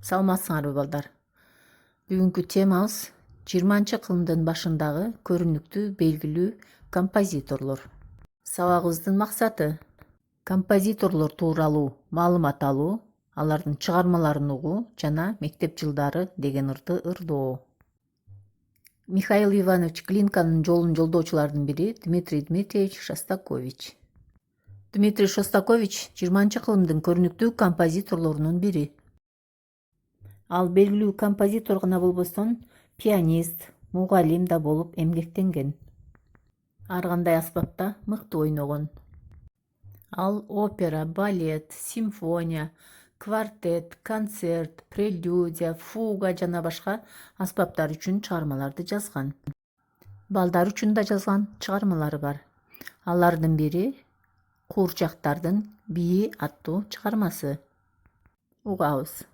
Саламатсыңарбы балдар? Бүгүнкү темабыз 20-кылымдын башындагы көрүнүктүү белгилүү композиторлор. Сабагыбыздын максаты композиторлор тууралуу маалымат алуу, алардын чыгармаларын угуу жана мектеп жылдары деген ырды ырдоо. Михаил Иванович Глинканын жолун жолдоочулардын бири Дмитрий Дмитриевич Шостакович. Дмитрий Шостакович 20-кылымдын көрүнүктүү композиторлорунун бири. Ал белгилүү композитор гана болбостон, пианист, мугалим да болуп эмгектенген. Ар кандай аспапта мыкты ойногон. Ал опера, балет, симфония, квартет, концерт, прелюдия, фуга жана башка аспаптар үчүн чыгармаларды жазган. Балдар үчүн да жазган чыгармалары бар. Алардын бири Куурчактардын бийи аттуу чыгармасы. Угабыз.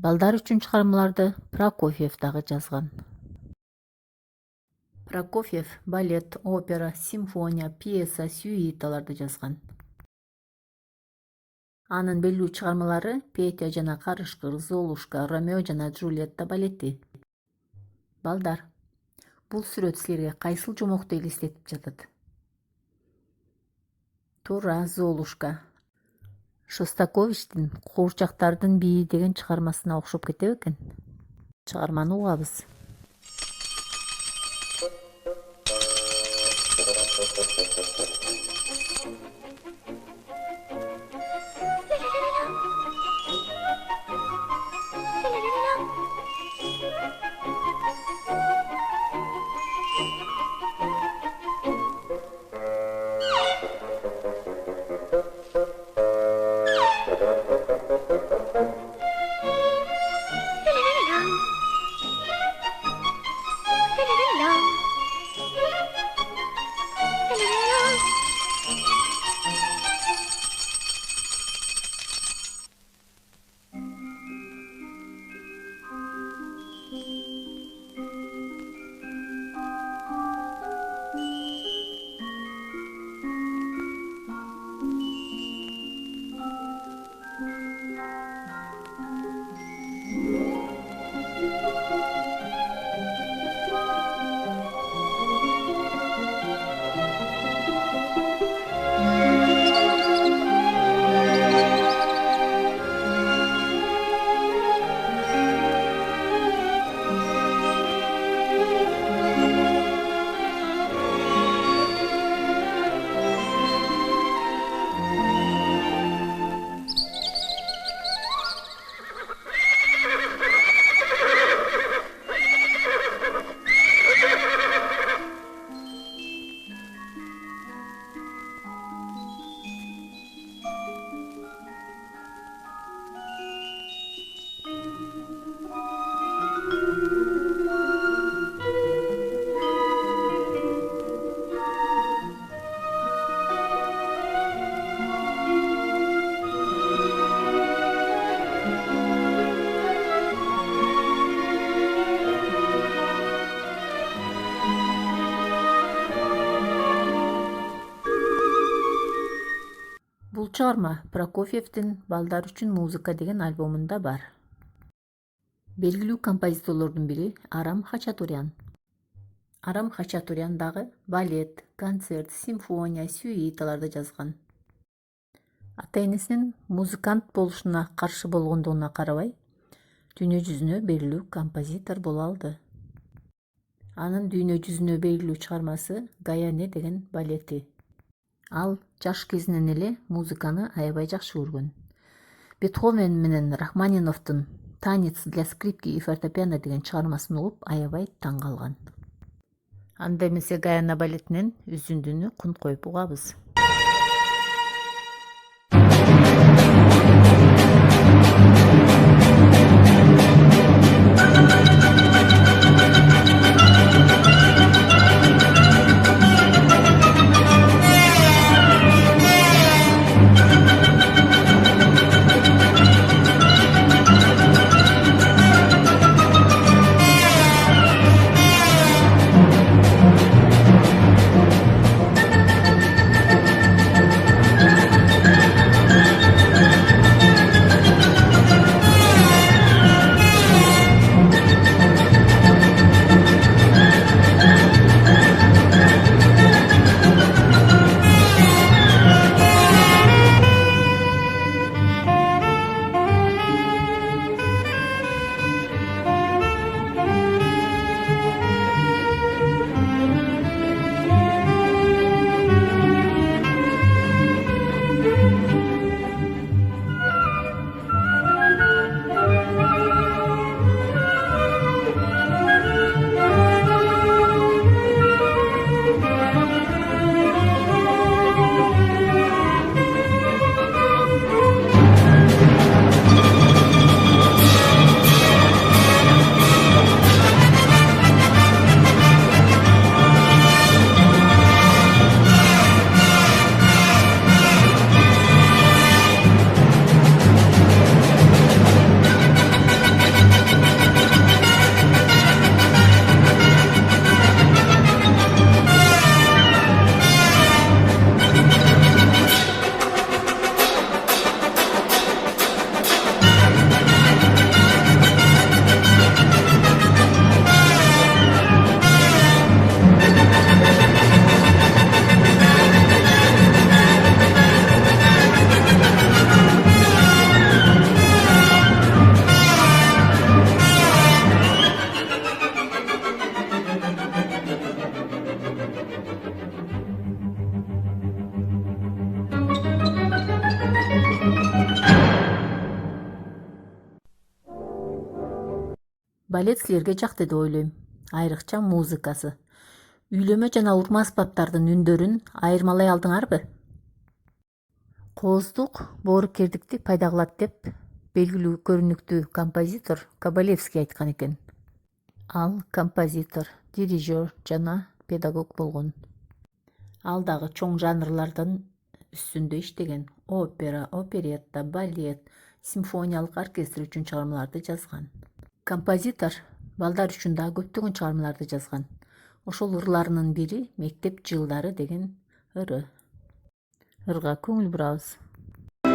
Балдар үчүн чыгармаларды Прокофьев дагы жазган. Прокофьев балет, опера, симфония, пьеса, сюиталарды жазган. Анын белгилүү чыгармалары Петя жана Карышкыр, Золушка, Ромео жана Джульетта балети. Балдар, бул сүрөт силерге кайсыл жомокту элестетип жатат? Туура, Золушка. Шостаковичтин Куурчактардын бийи деген чыгармасына окшоп кетеби экен? Чыгарманы угабыз. Бул чыгарма Прокофьевдин «Балдар үчүн музыка» деген альбомунда бар. Белгилүү композиторлордун бири А.Хачатурян. А.Хачатурян дагы балет, концерт, симфония, сюиталарды жазган. ата-энесинин музыкант болушуна каршы болгондугуна карабай, дүйнө жүзүнө белгилүү композитор боло алды. Анын дүйнө жүзүнө белгилүү чыгармасы «Гаяне» деген балети. Ал жаш кезинен эле музыканы аябай жакшы көргөн. Бетховен менен Рахманиновдун «Танец для скрипки и фортепиано» деген чыгармасын угуп аябай таң калган. Анда эмесе «Гаяне» балетинен үзүндүнү кун коюп угабыз. Балет силерге жакты деп ойлойм. Айрыкча музыкасы. Үйлөмө жана урма аспаптардын үндөрүн айырмалай алдыңарбы? Кооздук боорукердикти пайда кылат деп белгилүү көрүнүктүү композитор Д.Кабалевский айткан экен. Ал композитор, дирижер жана педагог болгон. Ал дагы чоң жанрлардын үстүндө иштеген. Опера, оперетта, балет, симфониялык оркестр үчүн чыгармаларды жазган. Композитор балдар үчүн да көптөгөн чыгармаларды жазган. Ошол ырларынын бири «Мектеп жылдары» деген ыры. Ырга көңүл бурабыз. I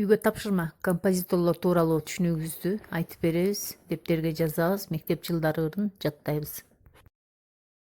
Үйгө тапшырма композиторлор тууралуу түшүнүгүбүздү айтып беребиз, дептерге жазабыз, мектеп жылдарын жаттайбыз.